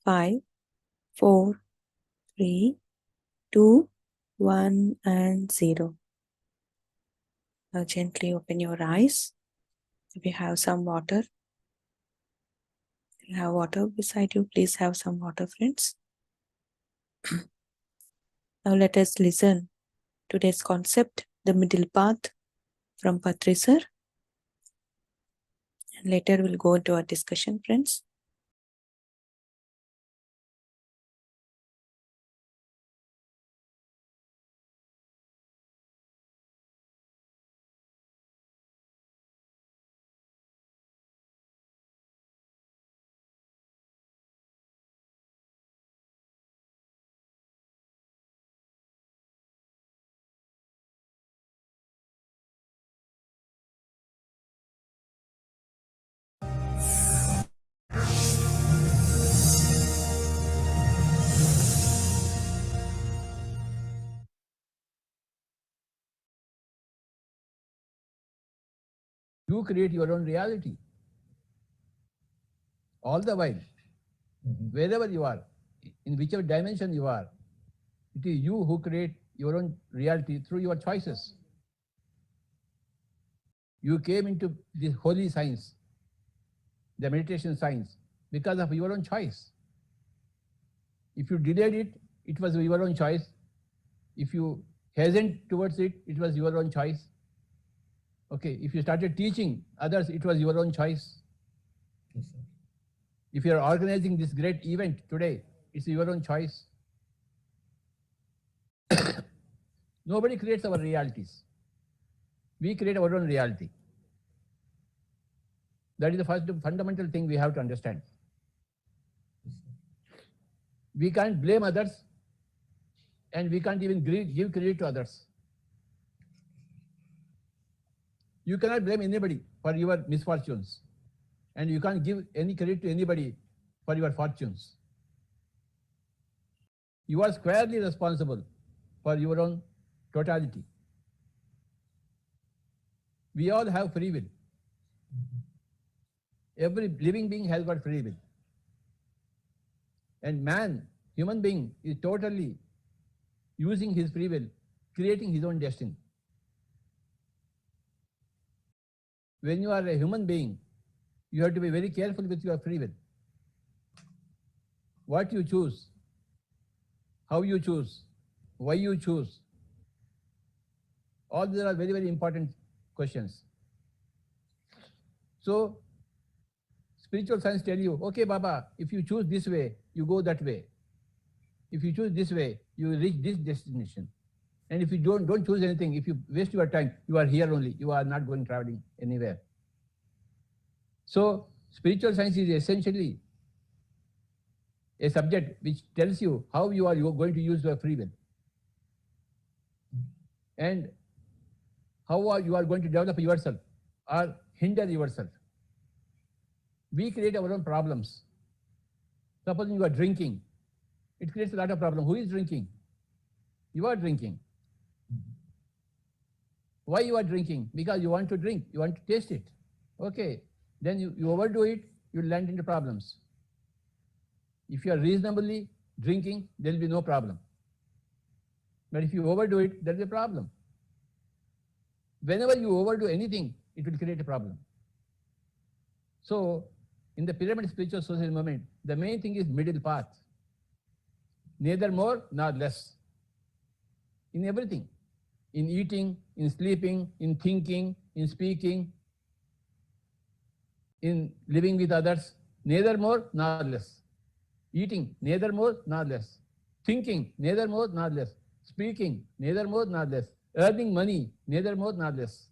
5, 4, 3, 2, 1 and 0. Now gently open your eyes. If you have some water, if you have water beside you, please have some water, friends. Now let us listen today's concept, the middle path from Patri sir. And later we'll go into our discussion, friends. You create your own reality. All the while, wherever you are, in whichever dimension you are, it is you who create your own reality through your choices. You came into this holy science, the meditation science, because of your own choice. If you delayed it, it was your own choice. If you hesitant towards it, it was your own choice. Okay, if you started teaching others, it was your own choice. Yes, sir. If you are organizing this great event today, it's your own choice. Nobody creates our realities. We create our own reality. That is the first fundamental thing we have to understand. Yes, sir. We can't blame others, and we can't even give credit to others. You cannot blame anybody for your misfortunes, and you can't give any credit to anybody for your fortunes. You are squarely responsible for your own totality. We all have free will. Every living being has got free will. And man, human being, is totally using his free will, creating his own destiny. When you are a human being, you have to be very careful with your free will. What you choose, how you choose, why you choose, all these are very, very important questions. So, spiritual science tell you, okay, Baba, if you choose this way, you go that way. If you choose this way, you will reach this destination. And if you don't choose anything, if you waste your time, you are here only. You are not going traveling anywhere. So, spiritual science is essentially a subject which tells you how you are going to use your free will, and how you are going to develop yourself or hinder yourself. We create our own problems. Supposing you are drinking, it creates a lot of problem. Who is drinking? You are drinking. Why you are drinking? Because you want to drink, you want to taste it. Okay, then you overdo it, you land into problems. If you are reasonably drinking, there will be no problem. But if you overdo it, there is a problem. Whenever you overdo anything, it will create a problem. So, in the pyramid spiritual social movement, the main thing is middle path. Neither more nor less. In everything. In eating, in sleeping, in thinking, in speaking, in living with others, neither more nor less. Eating, neither more nor less. Thinking, neither more nor less. Speaking, neither more nor less. Earning money, neither more nor less.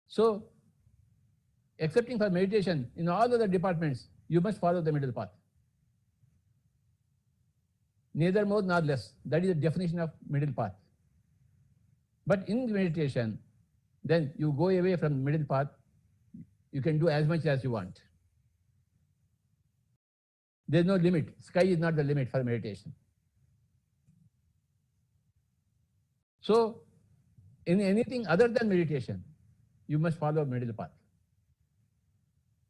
So, excepting for meditation, in all other departments, you must follow the middle path. Neither more nor less. That is the definition of middle path. But in meditation, then you go away from middle path. You can do as much as you want. There is no limit. Sky is not the limit for meditation. So, in anything other than meditation, you must follow middle path.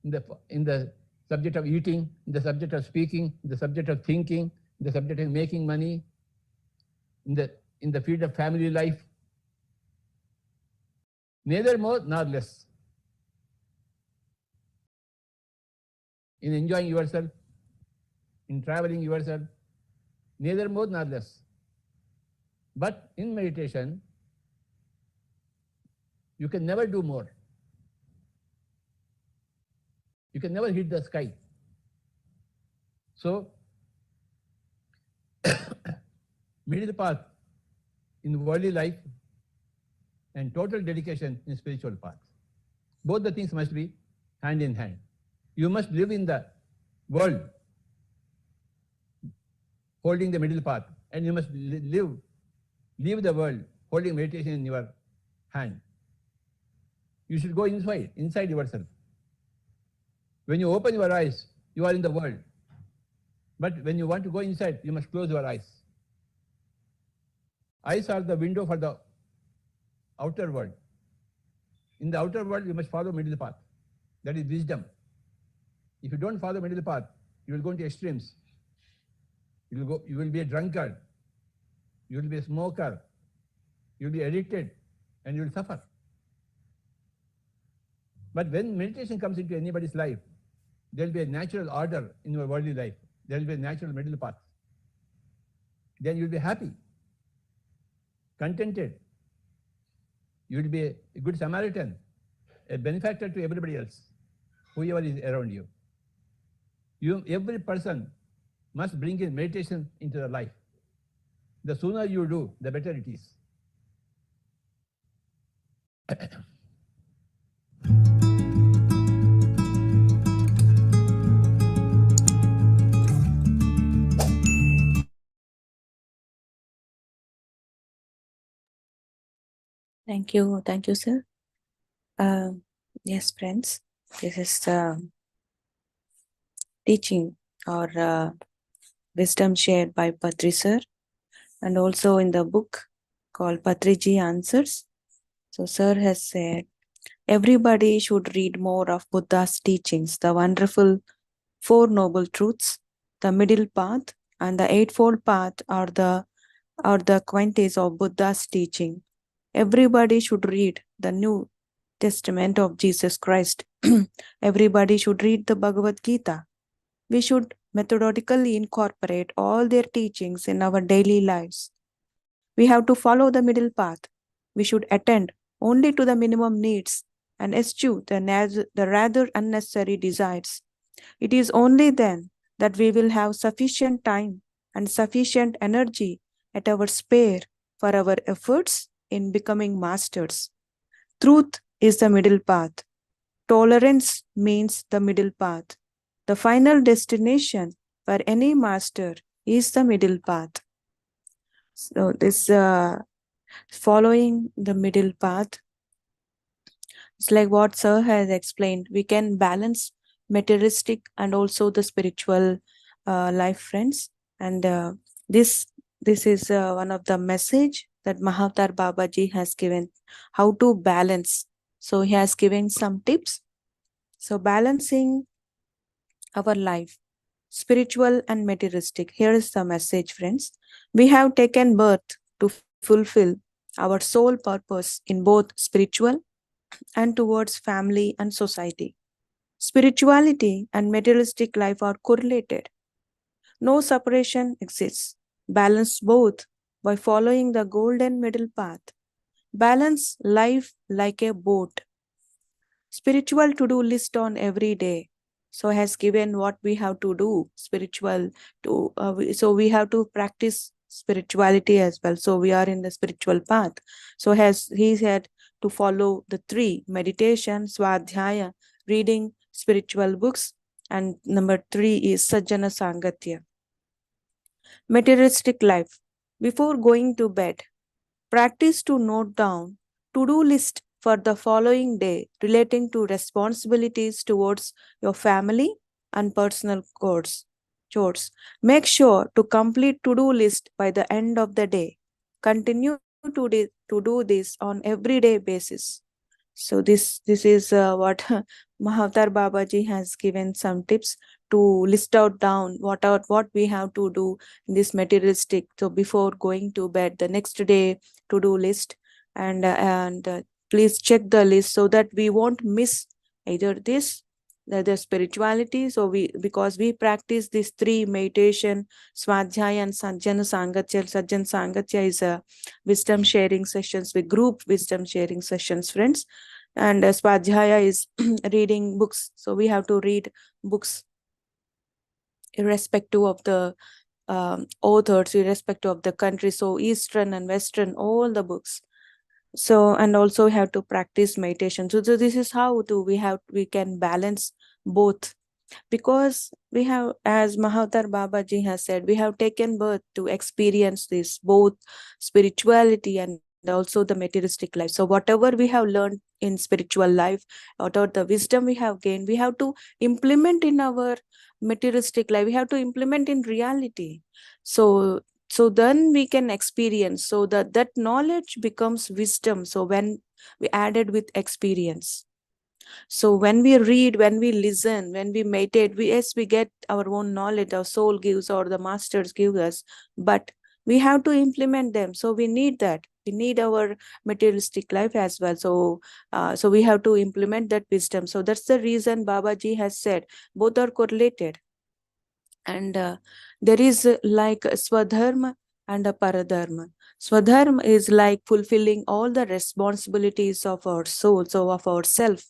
In the subject of eating, in the subject of speaking, in the subject of thinking, in the subject of making money, in the field of family life. Neither more nor less. In enjoying yourself, in traveling yourself, neither more nor less. But in meditation, you can never do more. You can never hit the sky. So, middle path in worldly life and total dedication in spiritual path. Both the things must be hand in hand. You must live in the world holding the middle path, and you must leave the world holding meditation in your hand. You should go inside yourself. When you open your eyes, you are in the world. But when you want to go inside, you must close your eyes. Eyes are the window for the outer world. In the outer world, you must follow middle path. That is wisdom. If you don't follow middle path, you will go into extremes. You will be a drunkard. You will be a smoker. You will be addicted, and you will suffer. But when meditation comes into anybody's life, there will be a natural order in your worldly life. There will be a natural middle path. Then you will be happy, contented. You will be a good Samaritan, a benefactor to everybody else, whoever is around you. Every person must bring in meditation into their life. The sooner you do, the better it is. Thank you, sir. Yes, friends, this is teaching or wisdom shared by Patri sir, and also in the book called Patriji Answers. So sir has said, everybody should read more of Buddha's teachings, the wonderful Four Noble Truths, the Middle Path, and the Eightfold Path are the quantities of Buddha's teaching. Everybody should read the New Testament of Jesus Christ. Everybody should read the Bhagavad Gita. We should methodically incorporate all their teachings in our daily lives. We have to follow the middle path. We should attend only to the minimum needs and eschew the rather unnecessary desires. It is only then that we will have sufficient time and sufficient energy at our spare for our efforts in becoming masters. Truth is the middle path. Tolerance means the middle path. The final destination for any master is the middle path. So this following the middle path, it's like what sir has explained. We can balance materialistic and also the spiritual life, friends. And this is one of the message that Mahavatar Babaji has given, how to balance. So he has given some tips. So balancing our life, spiritual and materialistic. Here is the message, friends. We have taken birth to fulfill our sole purpose in both spiritual and towards family and society. Spirituality and materialistic life are correlated. No separation exists. Balance both by following the golden middle path. Balance life like a boat. Spiritual to-do list on every day. So has given what we have to do spiritual to so we have to practice spirituality as well. So we are in the spiritual path. So he said to follow the three: meditation, swadhyaya, reading spiritual books, and number 3 is sajjana sangatya. Materialistic life. Before going to bed, practice to note down to-do list for the following day relating to responsibilities towards your family and personal chores. Make sure to complete to-do list by the end of the day. Continue to do this on everyday basis. So this is what Mahavatar Babaji has given some tips to list out down what we have to do in this materialistic. So before going to bed, the next day to do list, and please check the list so that we won't miss either this the spirituality. So we, because we practice these three meditation, swadhyaya and sajjan sangatya is a wisdom sharing sessions, with group wisdom sharing sessions, friends. And swadhyaya is reading books, so we have to read books irrespective of the authors, irrespective of the country, so eastern and western, all the books. So, and also we have to practice meditation. So this is how to we can balance both, because we have, as Mahavatar Babaji has said, we have taken birth to experience this both spirituality and also the materialistic life. So whatever we have learned in spiritual life, whatever the wisdom we have gained, we have to implement in our materialistic life, we have to implement in reality. So then we can experience, so that knowledge becomes wisdom, so when we added with experience. So when we read, when we listen, when we meditate, we get our own knowledge, our soul gives or the masters give us, but we have to implement them. So we need that. We need our materialistic life as well. So we have to implement that wisdom. So that's the reason Babaji has said both are correlated. And there is like swadharma and a paradharma. Swadharma is like fulfilling all the responsibilities of our soul, so of ourself,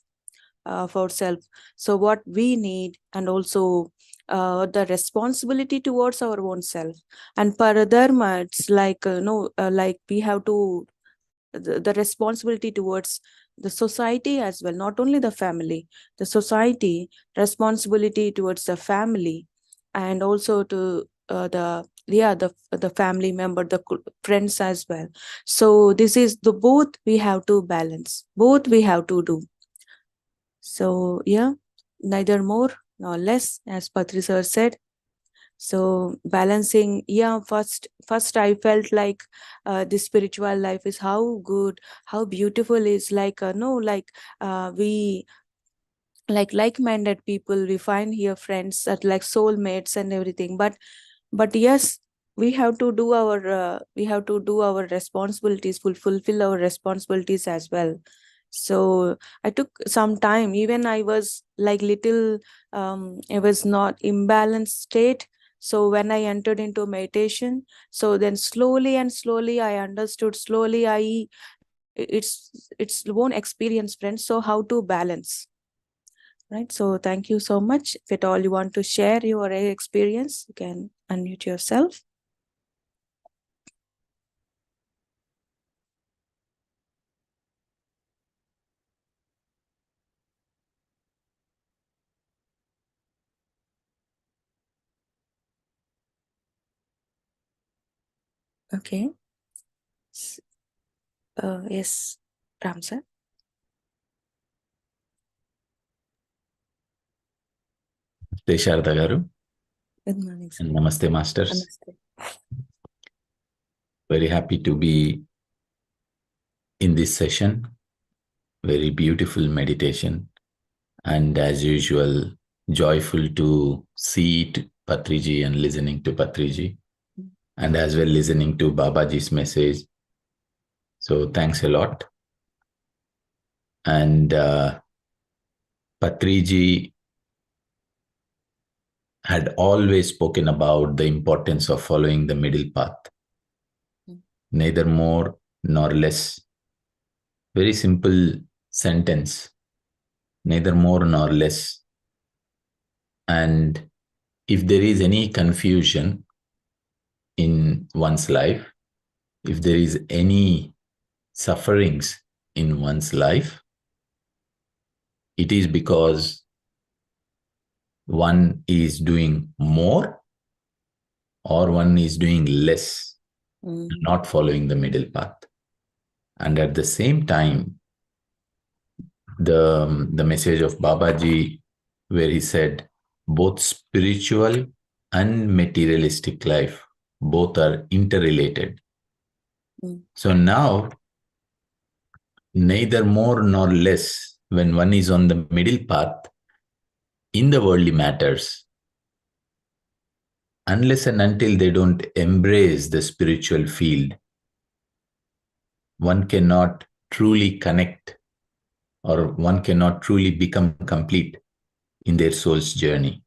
for self, so what we need, and also the responsibility towards our own self. And paradharma, it's like no like we have to the responsibility towards the society as well, not only the family, the society, responsibility towards the family, and also to the family member, the friends as well. So this is the both we have to balance, both we have to do. So yeah, neither more nor less, as Patri sir said. So balancing, yeah, first I felt like the spiritual life is how good, how beautiful is like no like we like-minded people we find here, friends that like soulmates and everything. But yes, we have to do our responsibilities, fulfill our responsibilities as well. So I took some time, even I was like little I was not imbalanced state. So when I entered into meditation, so then slowly and slowly I understood, slowly it's own experience, friends, so how to balance, right? So thank you so much. If at all you want to share your experience, you can unmute yourself. Okay. Yes, Ram sir. Sharda garu. Good morning, sir. And namaste, masters. Namaste. Very happy to be in this session. Very beautiful meditation. And as usual, joyful to see Patriji and listening to Patriji. And as well listening to Babaji's message. So thanks a lot. And Patriji had always spoken about the importance of following the middle path. Neither more nor less. Very simple sentence. Neither more nor less. And if there is any confusion in one's life, if there is any sufferings in one's life, it is because one is doing more or one is doing less, not following the middle path. And at the same time, the message of Babaji, where he said, both spiritual and materialistic life, both are interrelated. So now neither more nor less when one is on the middle path in the worldly matters, unless and until they don't embrace the spiritual field, one cannot truly connect or one cannot truly become complete in their soul's journey.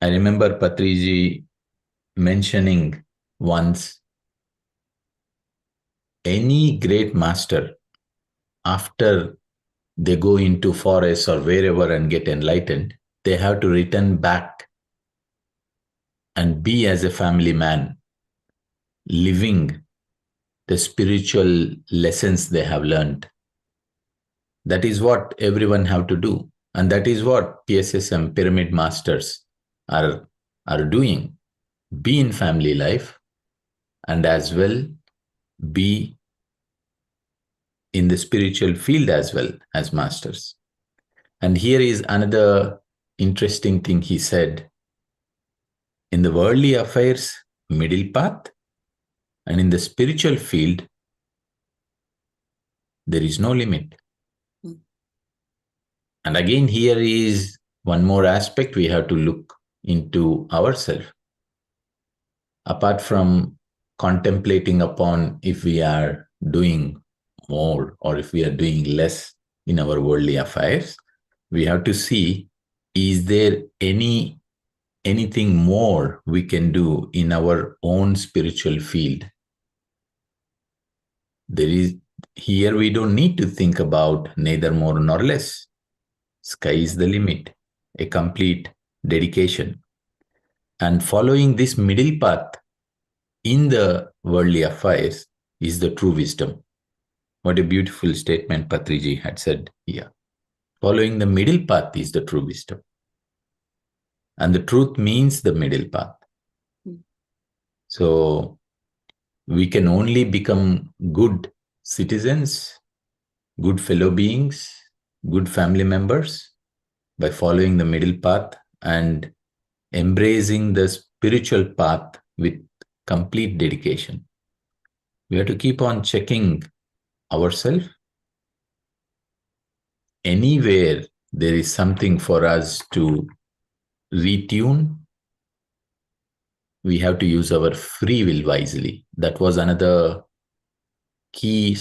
I remember Patriji mentioning once, any great master, after they go into forests or wherever and get enlightened, they have to return back and be as a family man, living the spiritual lessons they have learned. That is what everyone have to do. And that is what PSSM pyramid masters are doing. Be in family life and as well be in the spiritual field as well as masters. And here is another interesting thing he said. In the worldly affairs, middle path, and in the spiritual field, there is no limit. And again, here is one more aspect we have to look into ourselves. Apart from contemplating upon if we are doing more or if we are doing less in our worldly affairs, we have to see, is there anything more we can do in our own spiritual field? Here we don't need to think about neither more nor less. Sky is the limit, a complete dedication. And following this middle path in the worldly affairs is the true wisdom. What a beautiful statement Patriji had said here. Following the middle path is the true wisdom. And the truth means the middle path. So we can only become good citizens, good fellow beings, good family members by following the middle path and embracing the spiritual path with complete dedication. We have to keep on checking ourselves. Anywhere there is something for us to retune, we have to use our free will wisely. That was another key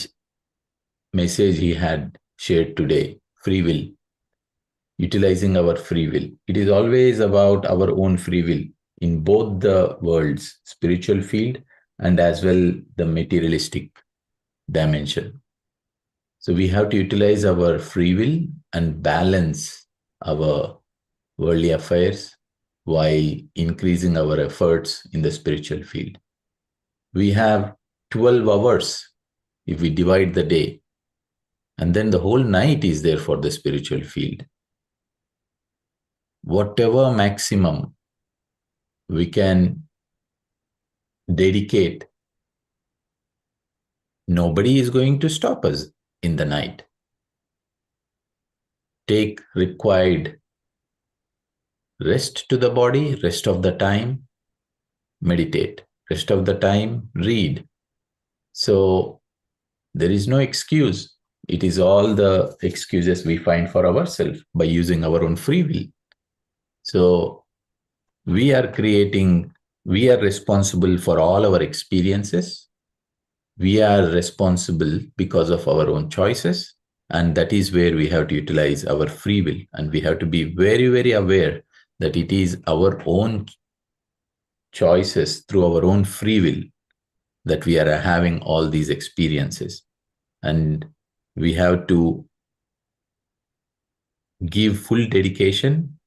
message he had shared today. Free will. Utilizing our free will. It is always about our own free will in both the worlds, spiritual field and as well the materialistic dimension. So we have to utilize our free will and balance our worldly affairs while increasing our efforts in the spiritual field. We have 12 hours if we divide the day, and then the whole night is there for the spiritual field. Whatever maximum we can dedicate, nobody is going to stop us in the night. Take required rest to the body, rest of the time, meditate, rest of the time, read. So there is no excuse. It is all the excuses we find for ourselves by using our own free will. So we are responsible for all our experiences. We are responsible because of our own choices. And that is where we have to utilize our free will. And we have to be very, very aware that it is our own choices through our own free will that we are having all these experiences. And we have to give full dedication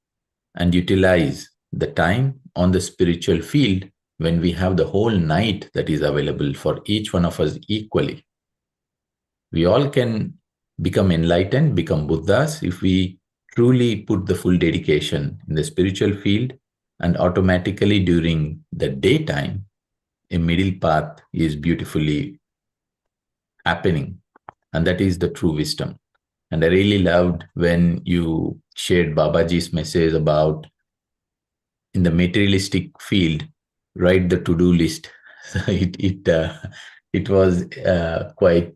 and utilize the time on the spiritual field when we have the whole night that is available for each one of us equally. We all can become enlightened, become Buddhas if we truly put the full dedication in the spiritual field, and automatically during the daytime, a middle path is beautifully happening. And that is the true wisdom. And I really loved when you shared Babaji's message about in the materialistic field, write the to-do list. So it was quite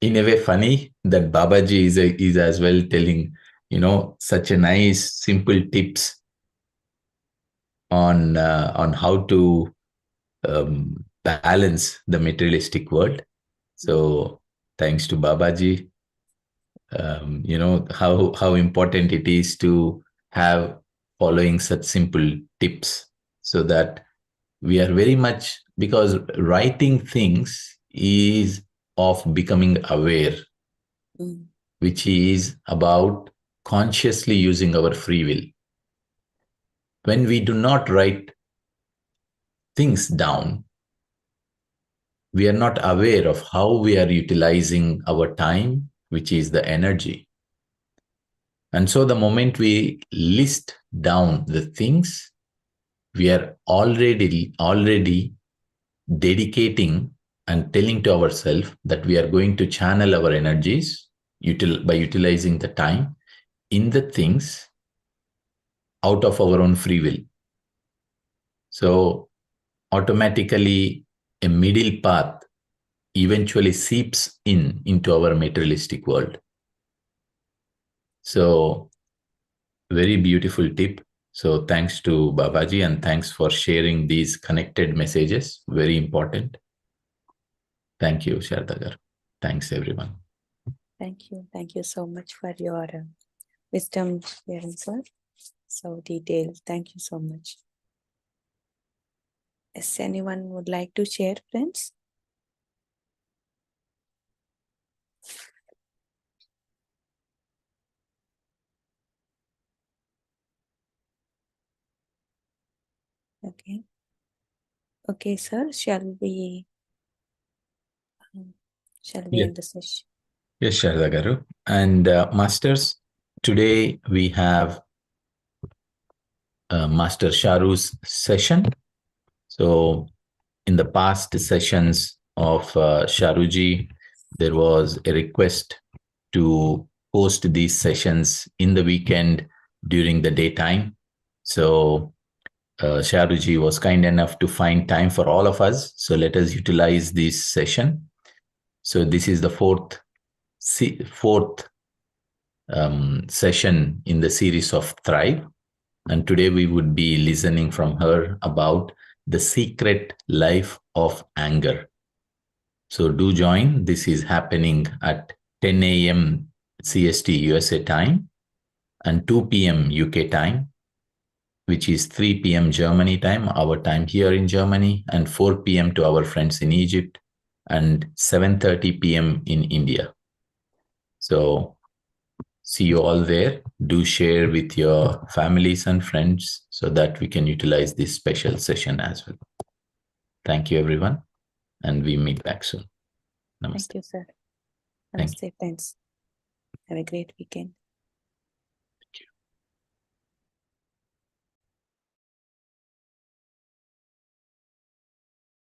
in a way funny that Babaji is as well telling, such a nice, simple tips on how to balance the materialistic world. So thanks to Babaji, how important it is to have following such simple tips, so that we are very much, because writing things is of becoming aware, which is about consciously using our free will. When we do not write things down, we are not aware of how we are utilizing our time, which is the energy. And so the moment we list down the things, we are already dedicating and telling to ourselves that we are going to channel our energies by utilizing the time in the things out of our own free will. So automatically a middle path eventually seeps into our materialistic world. So very beautiful tip. So thanks to Babaji, and thanks for sharing these connected messages. Very important. Thank you, Shardagar. Thanks, everyone. Thank you. Thank you so much for your wisdom sharing, sir. So detailed. Thank you so much. Yes, anyone would like to share, friends? Okay. Okay, sir. Shall we end the session? Yes, Sharda. And Masters, today we have Master Sharu's session. So in the past sessions of Sharuji, there was a request to host these sessions in the weekend during the daytime. So Sharuji was kind enough to find time for all of us. So let us utilize this session. So this is the fourth session in the series of Thrive. And today we would be listening from her about the secret life of anger. So do join. This is happening at 10 a.m. CST USA time and 2 p.m. UK time, which is 3 p.m. Germany time, our time here in Germany, and 4 p.m. to our friends in Egypt, and 7:30 p.m. in India. So see you all there. Do share with your families and friends so that we can utilize this special session as well. Thank you, everyone, and we meet back soon. Namaste. Thank you, sir. Thank you. Namaste, friends. Have a great weekend.